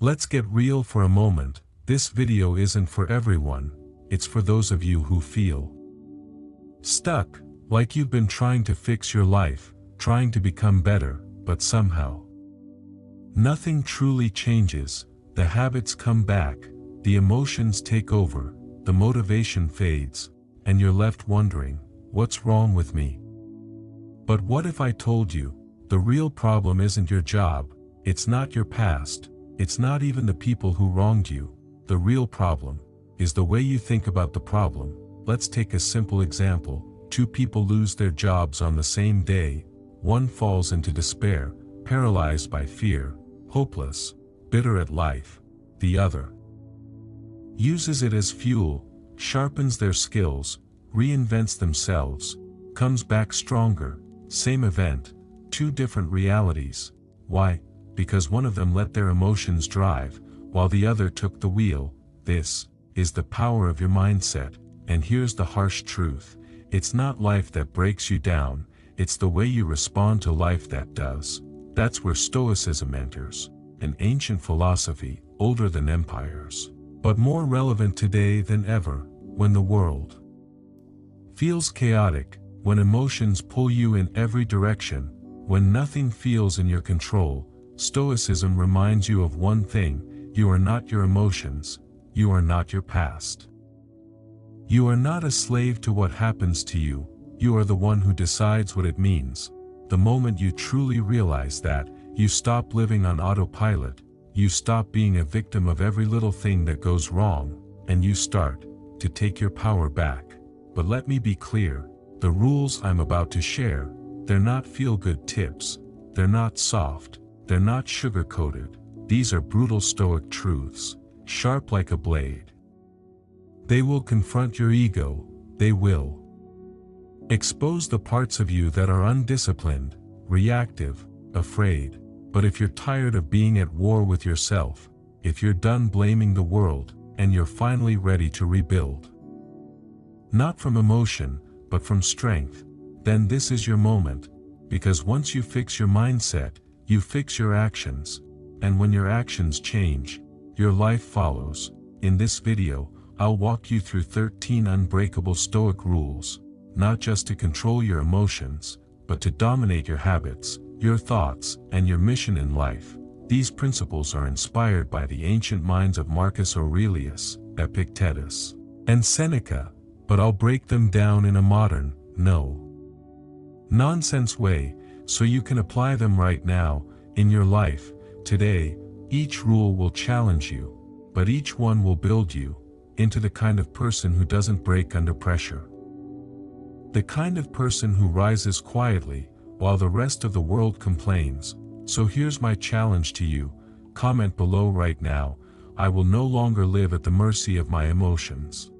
Let's get real for a moment. This video isn't for everyone, it's for those of you who feel stuck, like you've been trying to fix your life, trying to become better, but somehow nothing truly changes. The habits come back, the emotions take over, the motivation fades, and you're left wondering, what's wrong with me? But what if I told you, the real problem isn't your job, it's not your past, it's not even the people who wronged you. The real problem is the way you think about the problem. Let's take a simple example. Two people lose their jobs on the same day. One falls into despair, paralyzed by fear, hopeless, bitter at life. The other uses it as fuel, sharpens their skills, reinvents themselves, comes back stronger. Same event, two different realities. Why? Because one of them let their emotions drive, while the other took the wheel. This is the power of your mindset, and here's the harsh truth. It's not life that breaks you down, it's the way you respond to life that does. That's where Stoicism enters, an ancient philosophy, older than empires, but more relevant today than ever, when the world feels chaotic, when emotions pull you in every direction, when nothing feels in your control. Stoicism reminds you of one thing: you are not your emotions, you are not your past. You are not a slave to what happens to you, you are the one who decides what it means. The moment you truly realize that, you stop living on autopilot, you stop being a victim of every little thing that goes wrong, and you start to take your power back. But let me be clear, the rules I'm about to share, they're not feel-good tips, they're not soft, they're not sugar-coated. These are brutal Stoic truths, sharp like a blade. They will confront your ego, they will expose the parts of you that are undisciplined, reactive, afraid. But if you're tired of being at war with yourself, if you're done blaming the world, and you're finally ready to rebuild, not from emotion, but from strength, then this is your moment. Because once you fix your mindset, you fix your actions, and when your actions change, your life follows. In this video, I'll walk you through 13 unbreakable Stoic rules, not just to control your emotions, but to dominate your habits, your thoughts, and your mission in life. These principles are inspired by the ancient minds of Marcus Aurelius, Epictetus, and Seneca, but I'll break them down in a modern, no-nonsense way, so you can apply them right now, in your life. Today, each rule will challenge you, but each one will build you into the kind of person who doesn't break under pressure. The kind of person who rises quietly, while the rest of the world complains. So here's my challenge to you, comment below right now: I will no longer live at the mercy of my emotions.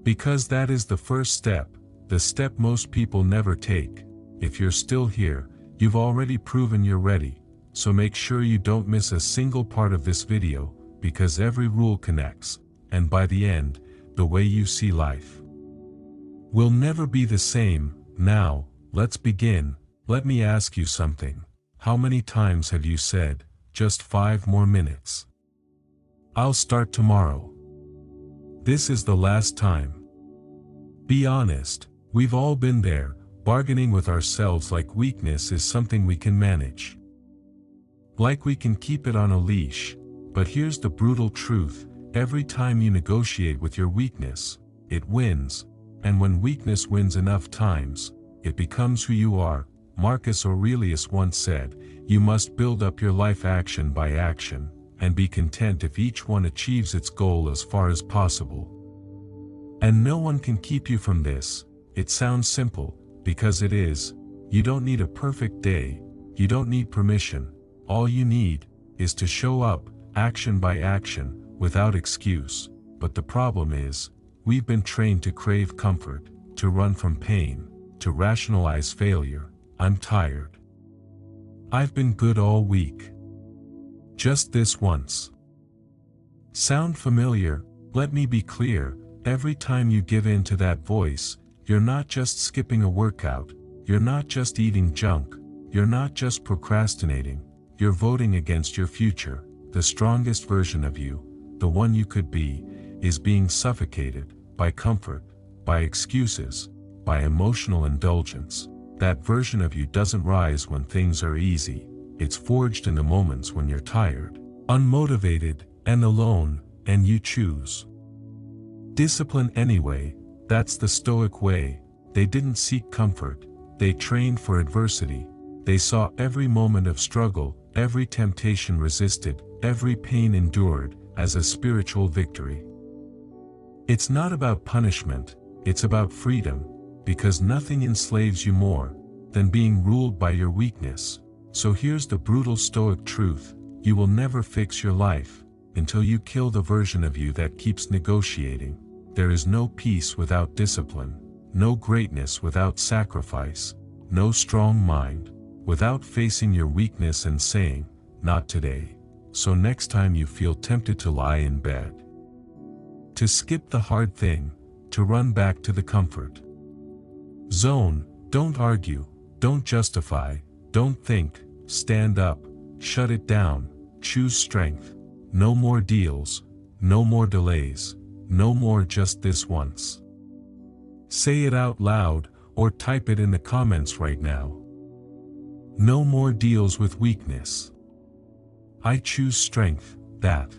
Because that is the first step, the step most people never take. If you're still here, you've already proven you're ready, so make sure you don't miss a single part of this video, because every rule connects, and by the end, the way you see life will never be the same. Now, let's begin. Let me ask you something. How many times have you said, just 5 more minutes? I'll start tomorrow. This is the last time. Be honest, we've all been there, bargaining with ourselves like weakness is something we can manage, like we can keep it on a leash. But here's the brutal truth: every time you negotiate with your weakness, it wins. And when weakness wins enough times, it becomes who you are. Marcus Aurelius once said, you must build up your life action by action, and be content if each one achieves its goal as far as possible. And no one can keep you from this. It sounds simple, because it is. You don't need a perfect day, you don't need permission. All you need is to show up, action by action, without excuse. But the problem is, we've been trained to crave comfort, to run from pain, to rationalize failure. I'm tired. I've been good all week. Just this once. Sound familiar? Let me be clear, every time you give in to that voice, you're not just skipping a workout, you're not just eating junk, you're not just procrastinating, you're voting against your future. the strongest version of you, the one you could be, is being suffocated by comfort, by excuses, by emotional indulgence. That version of you doesn't rise when things are easy. It's forged in the moments when you're tired, unmotivated, and alone, and you choose discipline anyway. That's the Stoic way. They didn't seek comfort, they trained for adversity. They saw every moment of struggle, every temptation resisted, every pain endured, as a spiritual victory. It's not about punishment, it's about freedom, because nothing enslaves you more than being ruled by your weakness. So here's the brutal Stoic truth: you will never fix your life until you kill the version of you that keeps negotiating. There is no peace without discipline, no greatness without sacrifice, no strong mind without facing your weakness and saying, "Not today." So next time you feel tempted to lie in bed, to skip the hard thing, to run back to the comfort zone, don't argue, don't justify, don't think, stand up, shut it down, choose strength. No more deals, no more delays, no more just this once. Say it out loud, or type it in the comments right now. No more deals with weakness. I choose strength. That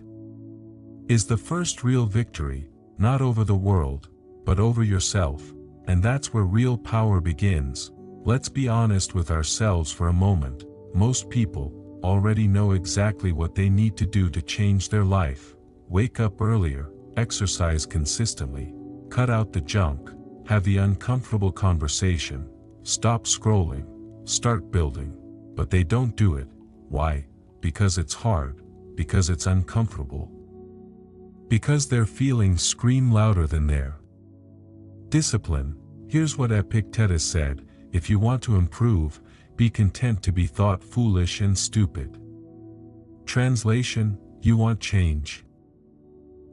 is the first real victory, not over the world, but over yourself, and that's where real power begins. Let's be honest with ourselves for a moment. Most people already know exactly what they need to do to change their life. Wake up earlier, exercise consistently, cut out the junk, have the uncomfortable conversation, stop scrolling, start building. But they don't do it. Why? Because it's hard, because it's uncomfortable, because their feelings scream louder than their discipline. Here's what Epictetus said: if you want to improve, be content to be thought foolish and stupid. Translation: you want change?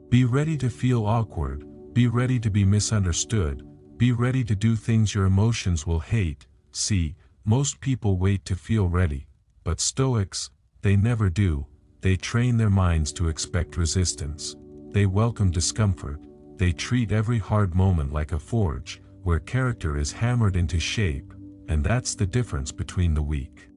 Be ready to feel awkward, be ready to be misunderstood, be ready to do things your emotions will hate. See, most people wait to feel ready, but Stoics, they never do. They train their minds to expect resistance. They welcome discomfort. They treat every hard moment like a forge, where character is hammered into shape, and that's the difference between the weak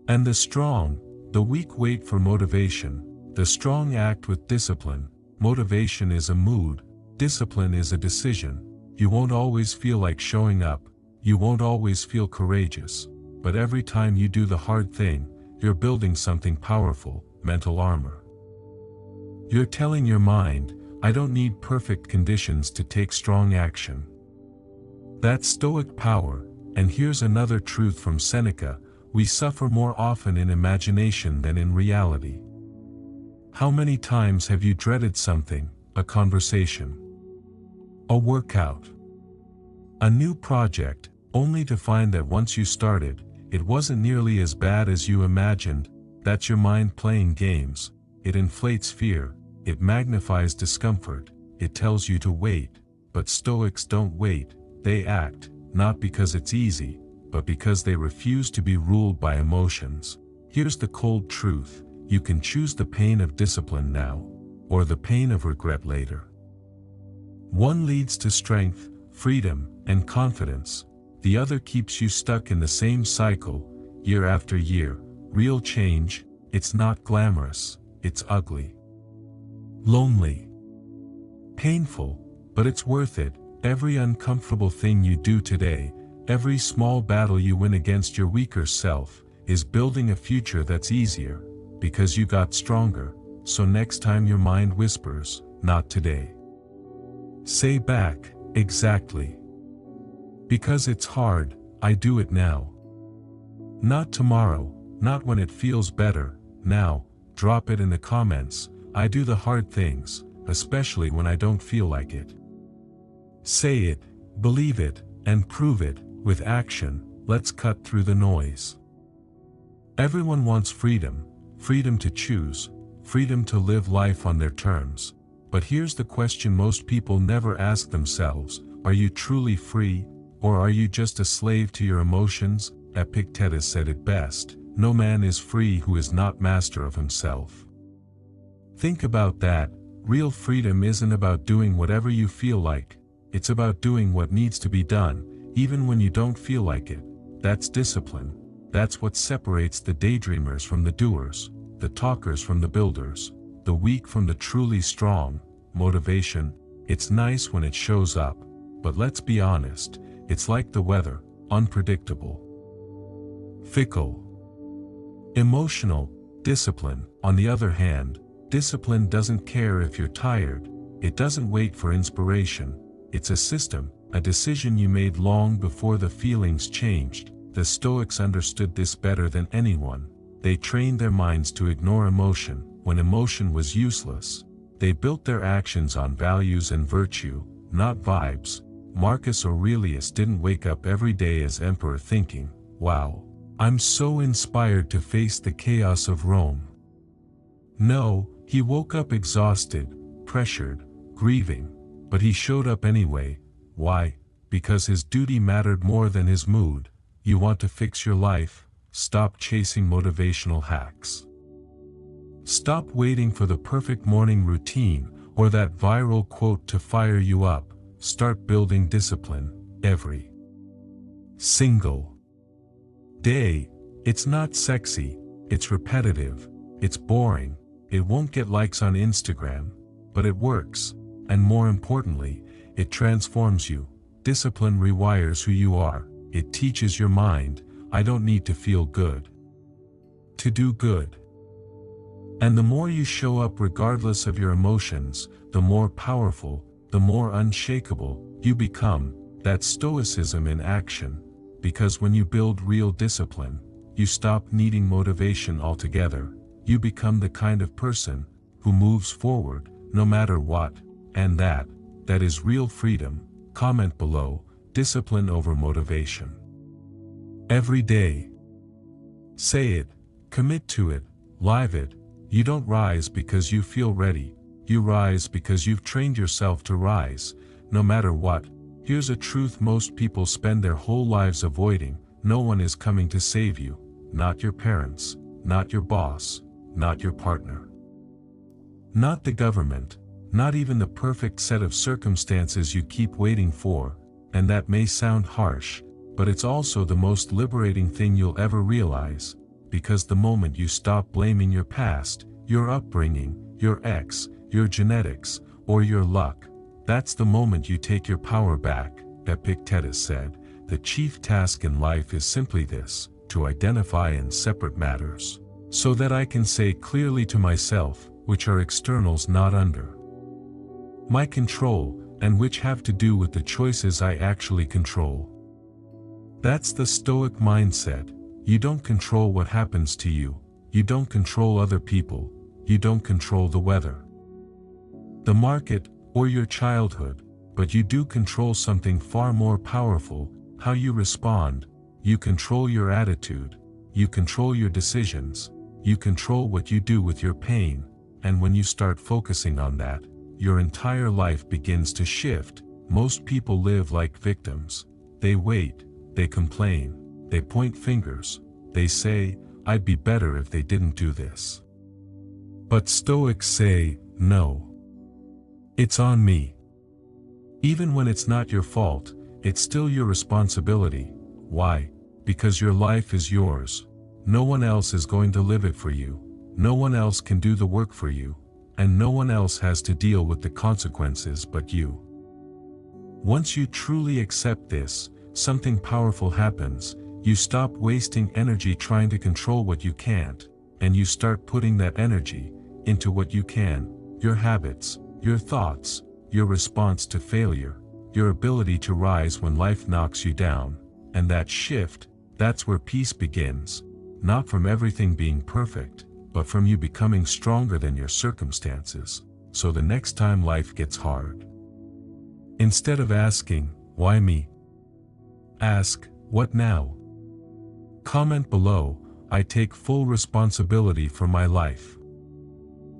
and the strong. The weak wait for motivation, the strong act with discipline. Motivation is a mood, discipline is a decision. You won't always feel like showing up, you won't always feel courageous, but every time you do the hard thing, you're building something powerful, mental armor. You're telling your mind, I don't need perfect conditions to take strong action. That's Stoic power. And here's another truth from Seneca: we suffer more often in imagination than in reality. How many times have you dreaded something, a conversation, a workout, a new project, only to find that once you started, it wasn't nearly as bad as you imagined? That's your mind playing games. It inflates fear, it magnifies discomfort, it tells you to wait. But Stoics don't wait, they act, not because it's easy, but because they refuse to be ruled by emotions. Here's the cold truth: you can choose the pain of discipline now, or the pain of regret later. One leads to strength, freedom, and confidence. The other keeps you stuck in the same cycle, year after year. Real change, it's not glamorous, it's ugly, lonely, painful, but it's worth it. Every uncomfortable thing you do today, every small battle you win against your weaker self, is building a future that's easier, because you got stronger. So next time your mind whispers, "Not today," say back, "Exactly. Because it's hard, I do it now. Not tomorrow, not when it feels better, now." Drop it in the comments. I do the hard things, especially when I don't feel like it. Say it, believe it, and prove it, with action. Let's cut through the noise. Everyone wants freedom, freedom to choose, freedom to live life on their terms. But here's the question most people never ask themselves: are you truly free, or are you just a slave to your emotions? Epictetus said it best: no man is free who is not master of himself. Think about that. Real freedom isn't about doing whatever you feel like, it's about doing what needs to be done, even when you don't feel like it. That's discipline. That's what separates the daydreamers from the doers, the talkers from the builders, the weak from the truly strong. Motivation, it's nice when it shows up, but let's be honest, it's like the weather, unpredictable, fickle. Emotional discipline, on the other hand, discipline doesn't care if you're tired, it doesn't wait for inspiration, it's a system, a decision you made long before the feelings changed. The Stoics understood this better than anyone. They trained their minds to ignore emotion, when emotion was useless. They built their actions on values and virtue, not vibes. Marcus Aurelius didn't wake up every day as emperor thinking, "Wow, I'm so inspired to face the chaos of Rome." No, he woke up exhausted, pressured, grieving, but he showed up anyway. Why? Because his duty mattered more than his mood. You want to fix your life? Stop chasing motivational hacks. Stop waiting for the perfect morning routine or that viral quote to fire you up. Start building discipline every single day. It's not sexy, it's repetitive, it's boring, it won't get likes on Instagram, but it works, and more importantly, it transforms you. Discipline rewires who you are. It teaches your mind, I don't need to feel good to do good. And the more you show up regardless of your emotions, the more powerful, the more unshakable you become. That's Stoicism in action. Because when you build real discipline, you stop needing motivation altogether. You become the kind of person who moves forward, no matter what, and that is real freedom. Comment below, discipline over motivation. Every day. Say it, commit to it, live it. You don't rise because you feel ready, you rise because you've trained yourself to rise, no matter what. Here's a truth most people spend their whole lives avoiding: no one is coming to save you, not your parents, not your boss, not your partner, not the government, not even the perfect set of circumstances you keep waiting for. And that may sound harsh, but it's also the most liberating thing you'll ever realize, because the moment you stop blaming your past, your upbringing, your ex, your genetics, or your luck, that's the moment you take your power back. Epictetus said, "The chief task in life is simply this, to identify in separate matters, so that I can say clearly to myself, which are externals not under my control, and which have to do with the choices I actually control." That's the Stoic mindset. You don't control what happens to you, you don't control other people, you don't control the weather, the market, or your childhood, but you do control something far more powerful: how you respond. You control your attitude, you control your decisions, you control what you do with your pain, and when you start focusing on that, your entire life begins to shift. Most people live like victims. They wait, they complain, they point fingers, they say, "I'd be better if they didn't do this." But Stoics say, no. It's on me. Even when it's not your fault, it's still your responsibility. Why? Because your life is yours. No one else is going to live it for you. No one else can do the work for you. And no one else has to deal with the consequences but you. Once you truly accept this, something powerful happens. You stop wasting energy trying to control what you can't, and you start putting that energy into what you can: your habits, your thoughts, your response to failure, your ability to rise when life knocks you down. And that shift, that's where peace begins. Not from everything being perfect, but from you becoming stronger than your circumstances. So the next time life gets hard, instead of asking, "Why me?" ask, "What now?" Comment below, "I take full responsibility for my life."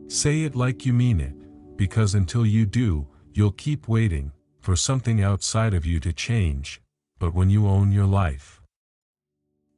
Say it like you mean it, because until you do, you'll keep waiting for something outside of you to change. But when you own your life,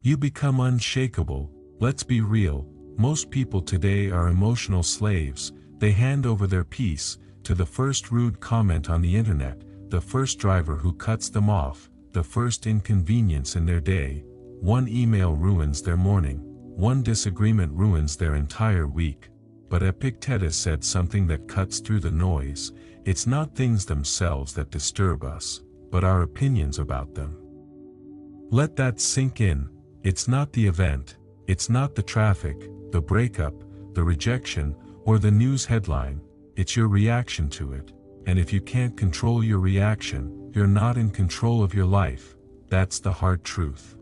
you become unshakable. Let's be real, most people today are emotional slaves. They hand over their peace to the first rude comment on the internet, the first driver who cuts them off, the first inconvenience in their day. One email ruins their morning, one disagreement ruins their entire week. But Epictetus said something that cuts through the noise. It's not things themselves that disturb us, but our opinions about them. Let that sink in. It's not the event, it's not the traffic, the breakup, the rejection, or the news headline. It's your reaction to it. And if you can't control your reaction, you're not in control of your life. That's the hard truth.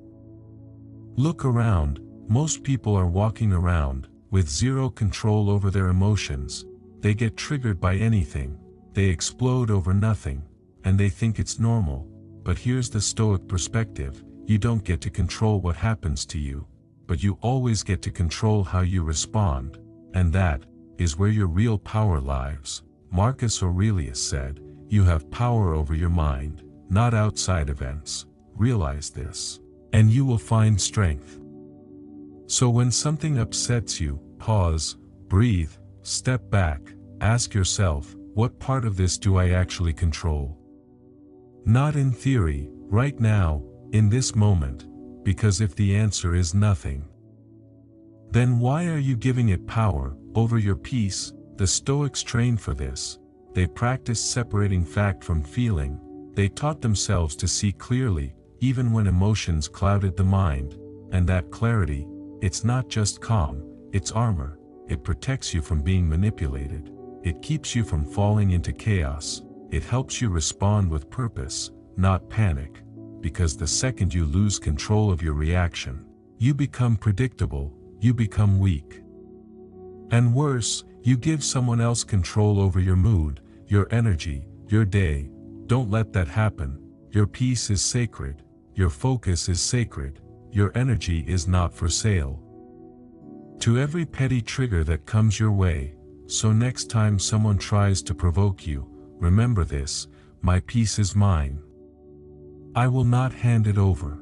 Look around. Most people are walking around with zero control over their emotions. They get triggered by anything. They explode over nothing. And they think it's normal. But here's the Stoic perspective. You don't get to control what happens to you, but you always get to control how you respond. And that is where your real power lies. Marcus Aurelius said, "You have power over your mind, not outside events. Realize this, and you will find strength." So when something upsets you, pause, breathe, step back, ask yourself, what part of this do I actually control? Not in theory, right now, in this moment, because if the answer is nothing, then why are you giving it power over your peace? The Stoics trained for this. They practiced separating fact from feeling. They taught themselves to see clearly, even when emotions clouded the mind. And that clarity, it's not just calm, it's armor. It protects you from being manipulated. It keeps you from falling into chaos. It helps you respond with purpose, not panic. Because the second you lose control of your reaction, you become predictable, you become weak. And worse, you give someone else control over your mood, your energy, your day. Don't let that happen. Your peace is sacred. Your focus is sacred. Your energy is not for sale. To every petty trigger that comes your way, so next time someone tries to provoke you, remember this: my peace is mine. I will not hand it over.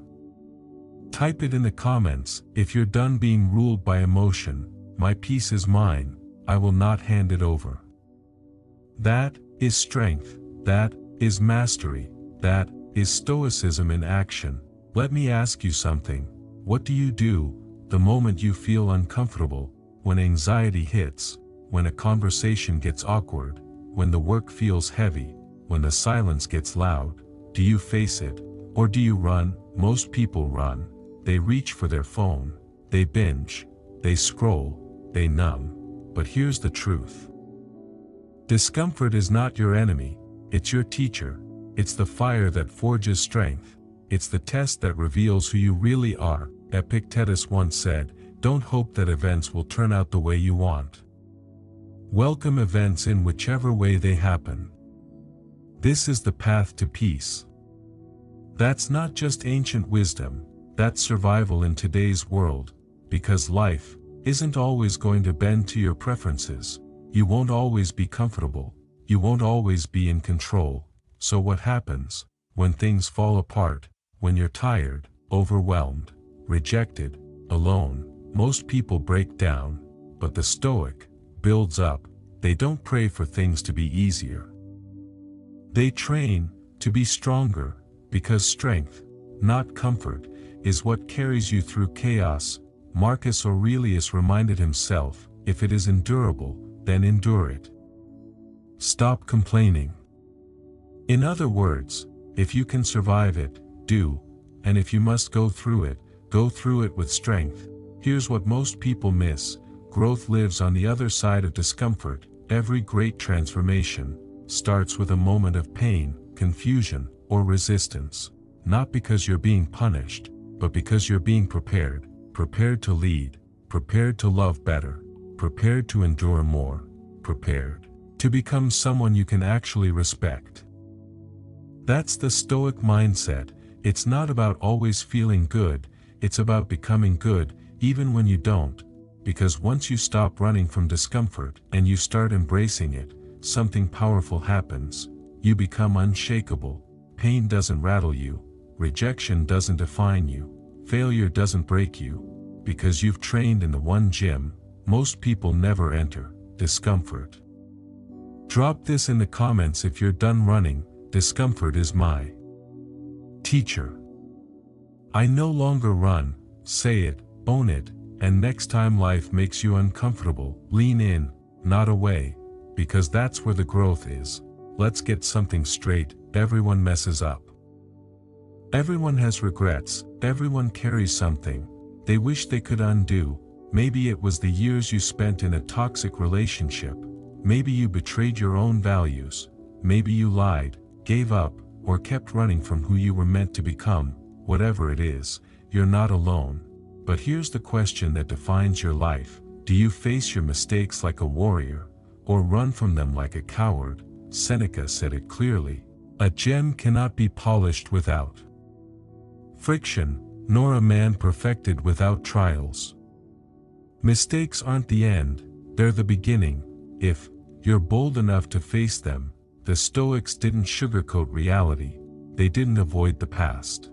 Type it in the comments if you're done being ruled by emotion. My peace is mine. I will not hand it over. That is strength. That is mastery. That is Stoicism in action. Let me ask you something. What do you do the moment you feel uncomfortable, when anxiety hits, when a conversation gets awkward, when the work feels heavy, when the silence gets loud? Do you face it, or do you run? Most people run. They reach for their phone. They binge. They scroll. They numb. But here's the truth. Discomfort is not your enemy. It's your teacher. It's the fire that forges strength. It's the test that reveals who you really are. Epictetus once said, "Don't hope that events will turn out the way you want. Welcome events in whichever way they happen." This is the path to peace. That's not just ancient wisdom, that's survival in today's world, because life isn't always going to bend to your preferences. You won't always be comfortable. You won't always be in control. So what happens when things fall apart, when you're tired, overwhelmed, rejected, alone? Most people break down, but the Stoic builds up. They don't pray for things to be easier. They train to be stronger, because strength, not comfort, is what carries you through chaos. Marcus Aurelius reminded himself, if it is endurable, then endure it. Stop complaining. In other words, if you can survive it, do, and if you must go through it with strength. Here's what most people miss: growth lives on the other side of discomfort. Every great transformation starts with a moment of pain, confusion, or resistance. Not because you're being punished, but because you're being prepared. Prepared to lead, prepared to love better, prepared to endure more, prepared to become someone you can actually respect. That's the Stoic mindset. It's not about always feeling good, it's about becoming good, even when you don't. Because once you stop running from discomfort and you start embracing it, something powerful happens. You become unshakable. Pain doesn't rattle you. Rejection doesn't define you. Failure doesn't break you. Because you've trained in the one gym most people never enter, discomfort. Drop this in the comments if you're done running. Discomfort is my teacher. I no longer run. Say it, own it, and next time life makes you uncomfortable, lean in, not away, because that's where the growth is. Let's get something straight. Everyone messes up. Everyone has regrets. Everyone carries something they wish they could undo. Maybe it was the years you spent in a toxic relationship. Maybe you betrayed your own values. Maybe you lied, gave up, or kept running from who you were meant to become. Whatever it is, you're not alone. But here's the question that defines your life. Do you face your mistakes like a warrior, or run from them like a coward? Seneca said it clearly. A gem cannot be polished without friction, nor a man perfected without trials. Mistakes aren't the end, they're the beginning. If you're bold enough to face them, the Stoics didn't sugarcoat reality. They didn't avoid the past.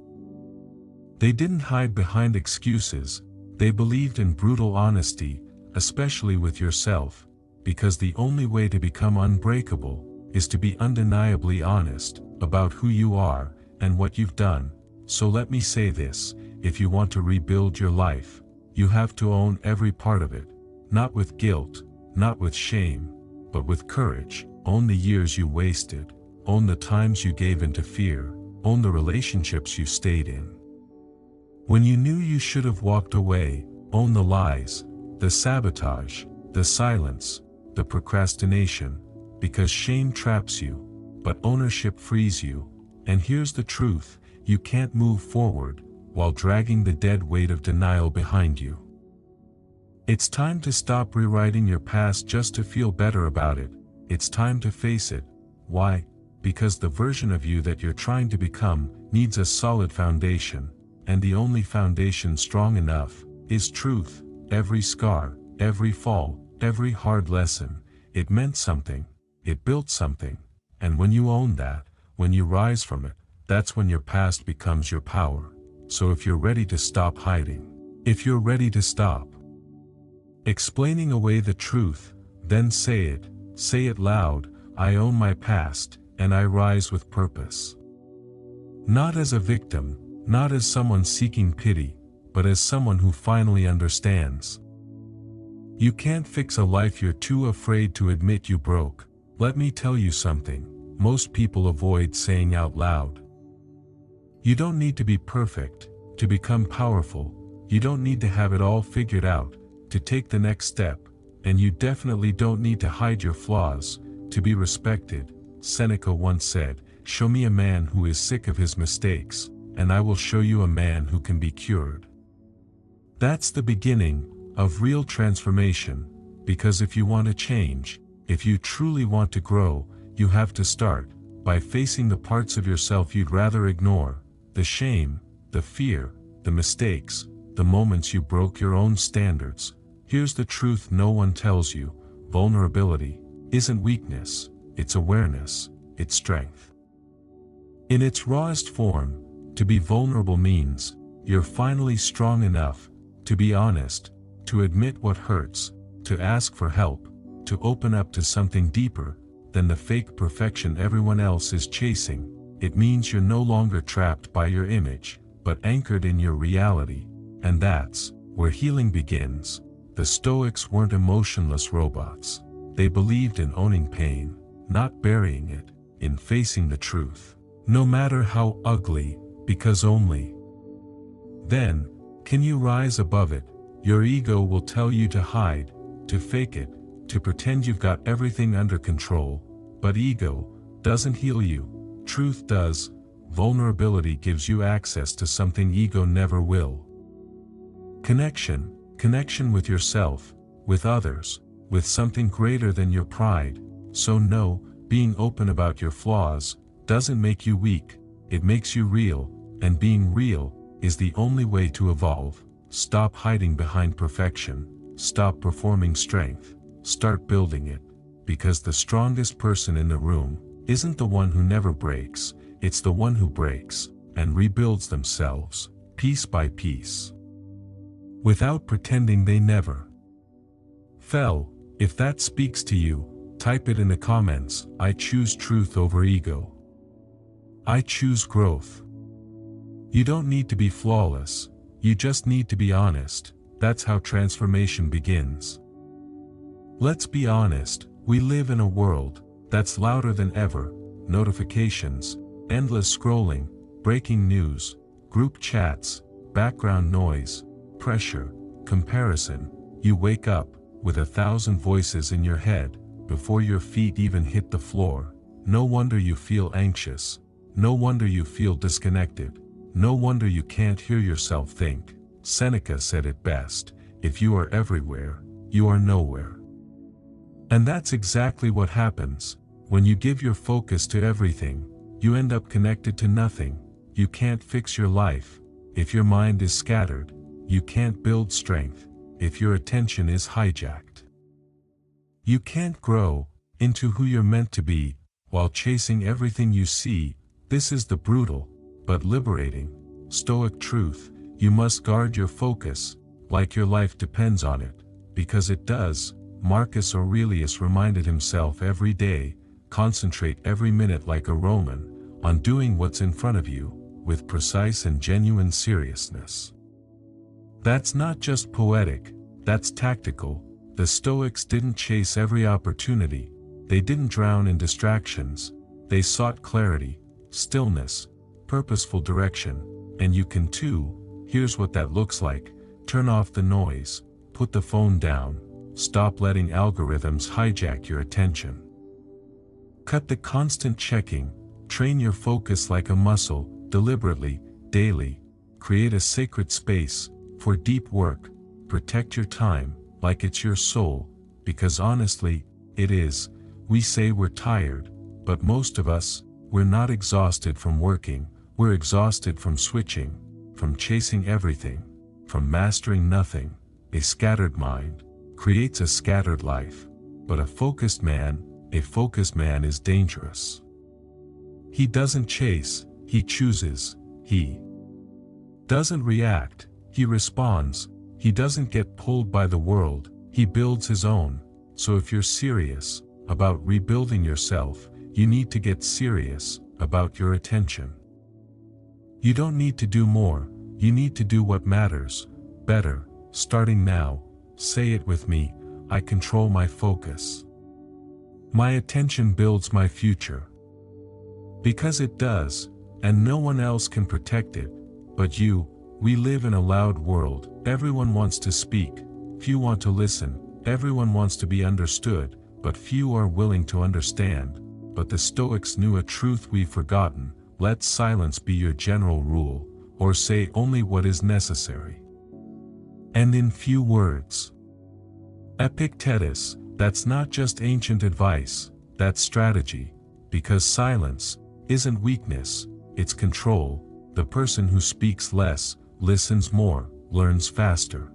They didn't hide behind excuses. They believed in brutal honesty, especially with yourself, because the only way to become unbreakable is to be undeniably honest about who you are and what you've done. So let me say this, if you want to rebuild your life, you have to own every part of it. Not with guilt, not with shame, but with courage. Own the years you wasted. Own the times you gave into fear. Own the relationships you stayed in when you knew you should have walked away. Own the lies, the sabotage, the silence, the procrastination, because shame traps you, but ownership frees you. And here's the truth, you can't move forward while dragging the dead weight of denial behind you. It's time to stop rewriting your past just to feel better about it. It's time to face it. Why? Because the version of you that you're trying to become needs a solid foundation, and the only foundation strong enough is truth. Every scar, every fall, every hard lesson, it meant something, it built something, and when you own that, when you rise from it, that's when your past becomes your power. So if you're ready to stop hiding, if you're ready to stop explaining away the truth, then say it loud. I own my past, and I rise with purpose. Not as a victim, not as someone seeking pity, but as someone who finally understands. You can't fix a life you're too afraid to admit you broke. Let me tell you something, most people avoid saying out loud. You don't need to be perfect to become powerful. You don't need to have it all figured out to take the next step, and you definitely don't need to hide your flaws to be respected. Seneca once said, "Show me a man who is sick of his mistakes, and I will show you a man who can be cured." That's the beginning of real transformation, because if you want to change, if you truly want to grow, you have to start by facing the parts of yourself you'd rather ignore. The shame, the fear, the mistakes, the moments you broke your own standards. Here's the truth no one tells you, vulnerability isn't weakness, it's awareness, it's strength. In its rawest form, to be vulnerable means, you're finally strong enough to be honest, to admit what hurts, to ask for help, to open up to something deeper than the fake perfection everyone else is chasing. It means you're no longer trapped by your image, but anchored in your reality, and that's where healing begins. The Stoics weren't emotionless robots. They believed in owning pain, not burying it, in facing the truth, no matter how ugly, because only then can you rise above it. Your ego will tell you to hide, to fake it, to pretend you've got everything under control, but ego doesn't heal you. Truth does. Vulnerability gives you access to something ego never will. Connection with yourself, with others, with something greater than your pride. So no, being open about your flaws doesn't make you weak, it makes you real, and being real is the only way to evolve. Stop hiding behind perfection, stop performing strength, start building it, because the strongest person in the room isn't the one who never breaks, it's the one who breaks and rebuilds themselves, piece by piece, without pretending they never fell. If that speaks to you, type it in the comments. I choose truth over ego. I choose growth. You don't need to be flawless, you just need to be honest. That's how transformation begins. Let's be honest, we live in a world that's louder than ever. Notifications, endless scrolling, breaking news, group chats, background noise, pressure, comparison. You wake up with 1,000 voices in your head before your feet even hit the floor. No wonder you feel anxious. No wonder you feel disconnected. No wonder you can't hear yourself think. Seneca said it best, if you are everywhere, you are nowhere. And that's exactly what happens. When you give your focus to everything, you end up connected to nothing. You can't fix your life. If your mind is scattered, you can't build strength. If your attention is hijacked, you can't grow into who you're meant to be while chasing everything you see. This is the brutal, but liberating, Stoic truth. You must guard your focus, like your life depends on it, because it does. Marcus Aurelius reminded himself every day, concentrate every minute like a Roman, on doing what's in front of you, with precise and genuine seriousness. That's not just poetic, that's tactical. The Stoics didn't chase every opportunity, they didn't drown in distractions, they sought clarity, stillness, purposeful direction, and you can too. Here's what that looks like. Turn off the noise, put the phone down, stop letting algorithms hijack your attention. Cut the constant checking, train your focus like a muscle, deliberately, daily. Create a sacred space for deep work. Protect your time like it's your soul, because honestly, it is. We say we're tired, but most of us, we're not exhausted from working, we're exhausted from switching, from chasing everything, from mastering nothing. A scattered mind creates a scattered life, but a focused man is dangerous. He doesn't chase, he chooses. He doesn't react, he responds. He doesn't get pulled by the world, he builds his own. So if you're serious about rebuilding yourself, you need to get serious about your attention. You don't need to do more, you need to do what matters, better, starting now. Say it with me, I control my focus. My attention builds my future. Because it does, and no one else can protect it, but you. We live in a loud world, everyone wants to speak, few want to listen, everyone wants to be understood, but few are willing to understand. But the Stoics knew a truth we've forgotten: let silence be your general rule, or say only what is necessary. And in few words. Epictetus, that's not just ancient advice, that's strategy, because silence isn't weakness, it's control. The person who speaks less, listens more, learns faster,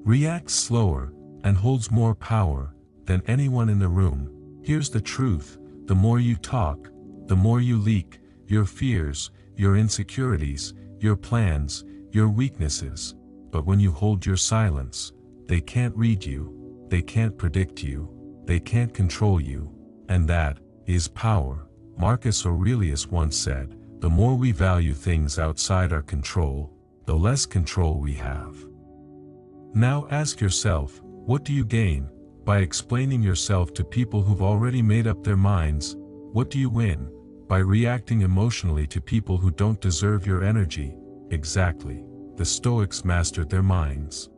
reacts slower, and holds more power than anyone in the room. Here's the truth: the more you talk, the more you leak your fears, your insecurities, your plans, your weaknesses. But when you hold your silence, they can't read you, they can't predict you, they can't control you, and that is power. Marcus Aurelius once said, the more we value things outside our control, the less control we have. Now ask yourself, what do you gain by explaining yourself to people who've already made up their minds? What do you win by reacting emotionally to people who don't deserve your energy? Exactly. The Stoics mastered their minds.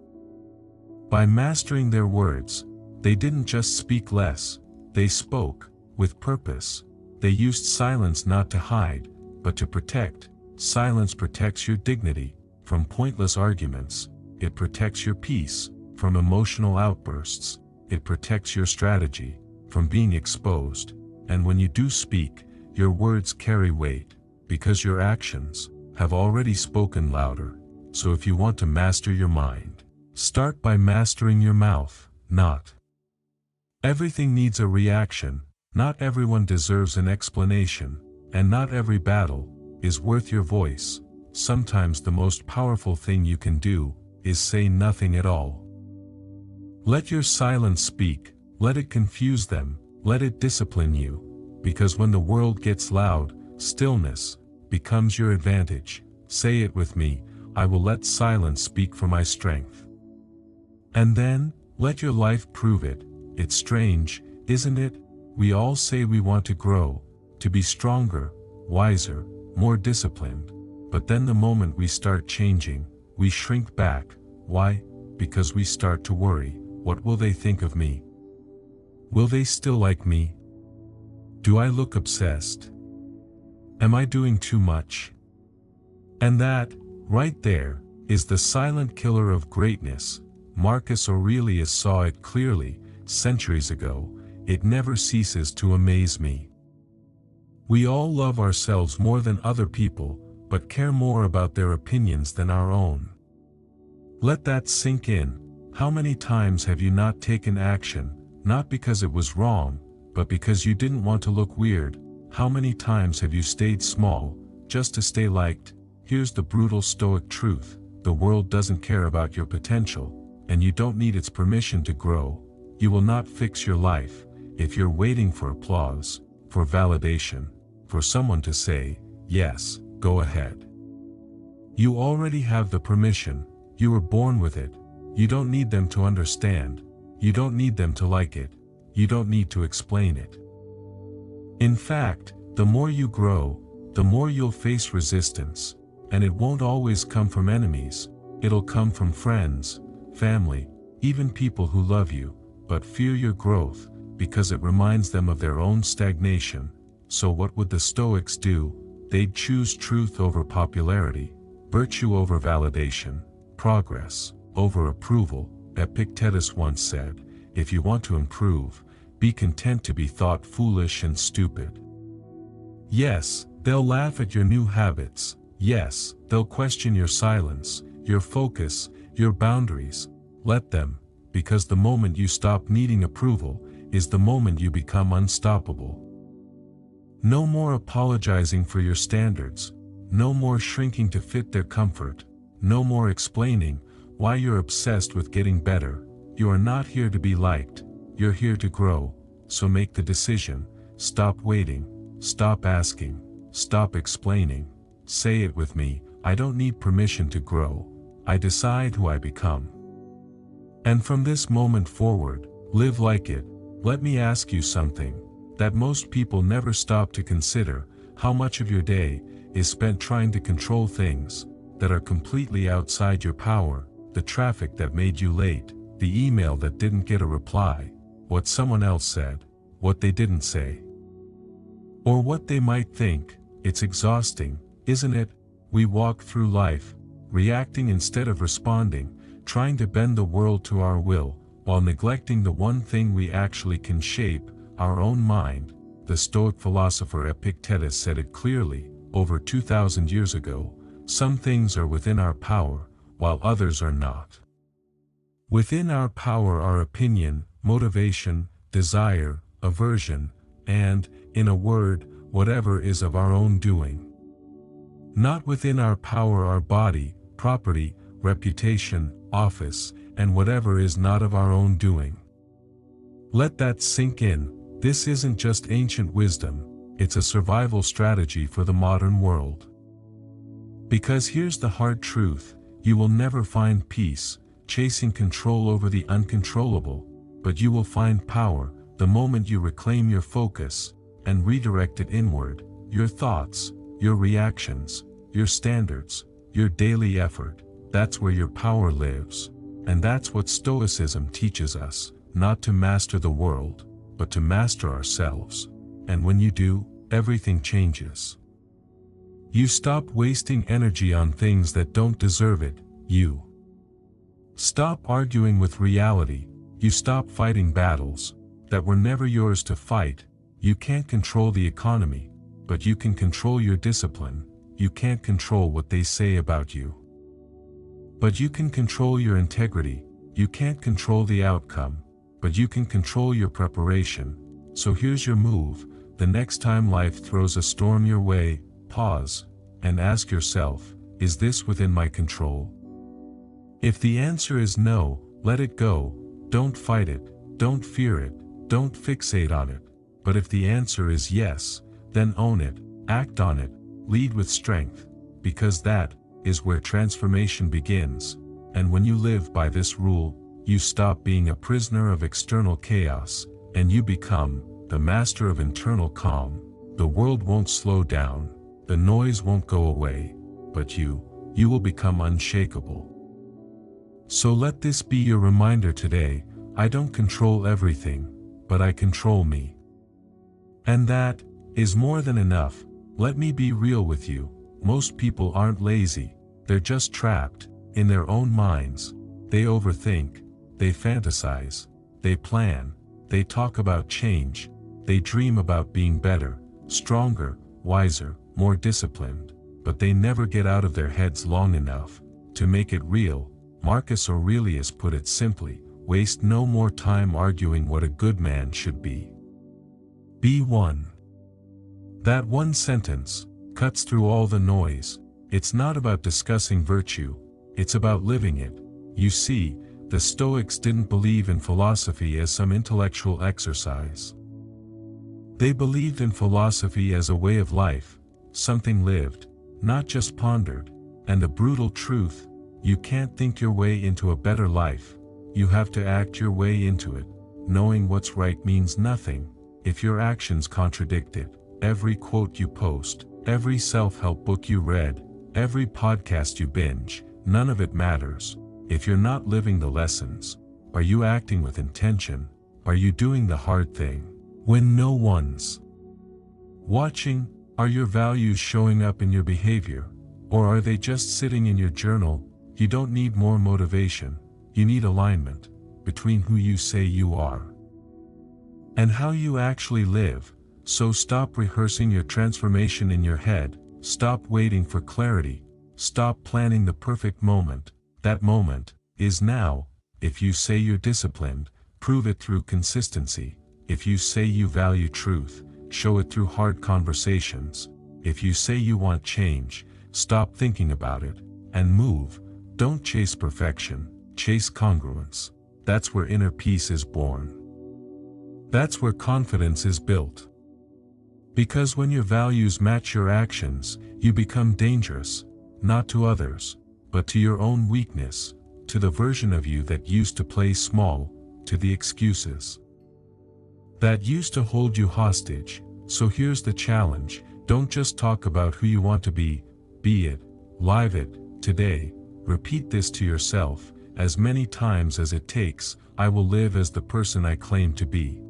By mastering their words, they didn't just speak less, they spoke with purpose. They used silence not to hide, but to protect. Silence protects your dignity from pointless arguments. It protects your peace from emotional outbursts. It protects your strategy from being exposed. And when you do speak, your words carry weight, because your actions have already spoken louder. So if you want to master your mind, start by mastering your mouth. Not everything needs a reaction, not everyone deserves an explanation, and not every battle is worth your voice. Sometimes the most powerful thing you can do is say nothing at all. Let your silence speak, let it confuse them, let it discipline you, because when the world gets loud, stillness becomes your advantage. Say it with me, I will let silence speak for my strength. And then, let your life prove it. It's strange, isn't it? We all say we want to grow, to be stronger, wiser, more disciplined. But then the moment we start changing, we shrink back. Why? Because we start to worry, what will they think of me? Will they still like me? Do I look obsessed? Am I doing too much? And that, right there, is the silent killer of greatness. Marcus Aurelius saw it clearly, centuries ago. It never ceases to amaze me. We all love ourselves more than other people, but care more about their opinions than our own. Let that sink in. How many times have you not taken action, not because it was wrong, but because you didn't want to look weird? How many times have you stayed small, just to stay liked? Here's the brutal Stoic truth: the world doesn't care about your potential, and you don't need its permission to grow. You will not fix your life if you're waiting for applause, for validation, for someone to say, yes, go ahead. You already have the permission. You were born with it. You don't need them to understand. You don't need them to like it. You don't need to explain it. In fact, the more you grow, the more you'll face resistance, and it won't always come from enemies. It'll come from friends, family, even people who love you, but fear your growth, because it reminds them of their own stagnation. So what would the Stoics do? They'd choose truth over popularity, virtue over validation, progress over approval. Epictetus once said, if you want to improve, be content to be thought foolish and stupid. Yes, they'll laugh at your new habits. Yes, they'll question your silence, your focus, your boundaries. Let them, because the moment you stop needing approval is the moment you become unstoppable. No more apologizing for your standards. No more shrinking to fit their comfort. No more explaining why you're obsessed with getting better. You are not here to be liked. You're here to grow. So make the decision. Stop waiting. Stop asking. Stop explaining. Say it with me, I don't need permission to grow. I decide who I become. And from this moment forward, live like it. Let me ask you something that most people never stop to consider. How much of your day is spent trying to control things that are completely outside your power? The traffic that made you late, the email that didn't get a reply, what someone else said, what they didn't say, or what they might think. It's exhausting, isn't it? We walk through life, reacting instead of responding, trying to bend the world to our will, while neglecting the one thing we actually can shape, our own mind. The Stoic philosopher Epictetus said it clearly, over 2,000 years ago: some things are within our power, while others are not. Within our power are opinion, motivation, desire, aversion, and, in a word, whatever is of our own doing. Not within our power are body, property, reputation, office, and whatever is not of our own doing. Let that sink in. This isn't just ancient wisdom, it's a survival strategy for the modern world. Because here's the hard truth: you will never find peace chasing control over the uncontrollable, but you will find power the moment you reclaim your focus and redirect it inward. Your thoughts, your reactions, your standards, your daily effort, that's where your power lives. And that's what Stoicism teaches us: not to master the world, but to master ourselves. And when you do, everything changes. You stop wasting energy on things that don't deserve it. You stop arguing with reality. You stop fighting battles that were never yours to fight. You can't control the economy, but you can control your discipline. You can't control what they say about you, but you can control your integrity. You can't control the outcome, but you can control your preparation. So here's your move: the next time life throws a storm your way, pause and ask yourself, is this within my control? If the answer is no, let it go. Don't fight it, don't fear it, don't fixate on it. But if the answer is yes, then own it, act on it, lead with strength, because that is where transformation begins. And when you live by this rule, you stop being a prisoner of external chaos, and you become the master of internal calm. The world won't slow down, the noise won't go away, but you will become unshakable. So let this be your reminder today: I don't control everything, but I control me. And that is more than enough. Let me be real with you. Most people aren't lazy, they're just trapped in their own minds. They overthink, they fantasize, they plan, they talk about change, they dream about being better, stronger, wiser, more disciplined, but they never get out of their heads long enough to make it real. Marcus Aurelius put it simply: waste no more time arguing what a good man should be. Be one. That one sentence cuts through all the noise. It's not about discussing virtue, it's about living it. You see, the Stoics didn't believe in philosophy as some intellectual exercise. They believed in philosophy as a way of life, something lived, not just pondered. And a brutal truth: you can't think your way into a better life, you have to act your way into it. Knowing what's right means nothing if your actions contradict it. Every quote you post, every self-help book you read, every podcast you binge, none of it matters if you're not living the lessons. Are you acting with intention? Are you doing the hard thing when no one's watching? Are your values showing up in your behavior, or are they just sitting in your journal? You don't need more motivation, you need alignment between who you say you are and how you actually live. So stop rehearsing your transformation in your head, stop waiting for clarity, stop planning the perfect moment. That moment is now. If you say you're disciplined, prove it through consistency. If you say you value truth, show it through hard conversations. If you say you want change, stop thinking about it and move. Don't chase perfection, chase congruence. That's where inner peace is born. That's where confidence is built. Because when your values match your actions, you become dangerous, not to others, but to your own weakness, to the version of you that used to play small, to the excuses that used to hold you hostage. So here's the challenge: don't just talk about who you want to be it, live it, today. Repeat this to yourself as many times as it takes: I will live as the person I claim to be.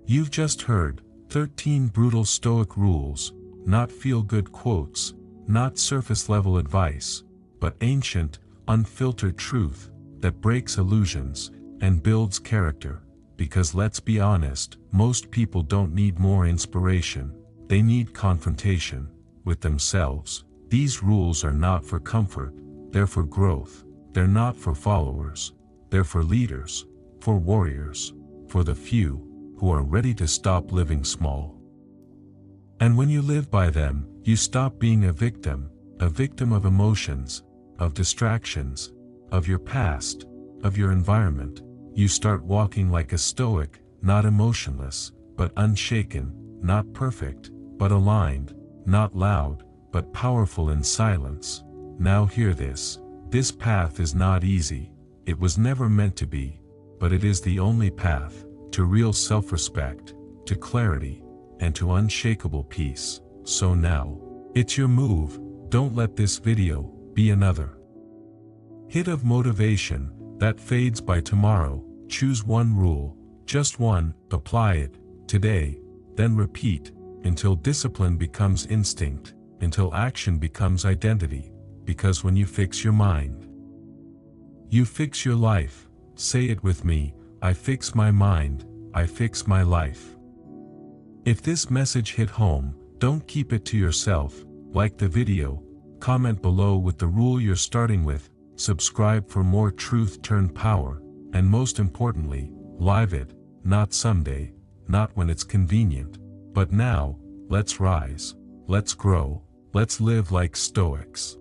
You've just heard 13 brutal Stoic rules, not feel-good quotes, not surface-level advice, but ancient, unfiltered truth that breaks illusions and builds character. Because let's be honest, most people don't need more inspiration, they need confrontation with themselves. These rules are not for comfort, they're for growth. They're not for followers, they're for leaders, for warriors, for the few who are ready to stop living small. And when you live by them, you stop being a victim of emotions, of distractions, of your past, of your environment. You start walking like a Stoic, not emotionless, but unshaken, not perfect, but aligned, not loud, but powerful in silence. Now hear this: this path is not easy, it was never meant to be, but it is the only path to real self-respect, to clarity, and to unshakable peace. So now, it's your move. Don't let this video be another hit of motivation that fades by tomorrow. Choose one rule, just one, apply it today, then repeat until discipline becomes instinct, until action becomes identity. Because when you fix your mind, you fix your life. Say it with me: I fix my mind, I fix my life. If this message hit home, don't keep it to yourself. Like the video, comment below with the rule you're starting with, subscribe for more truth turned power, and most importantly, live it, not someday, not when it's convenient, but now. Let's rise, let's grow, let's live like Stoics.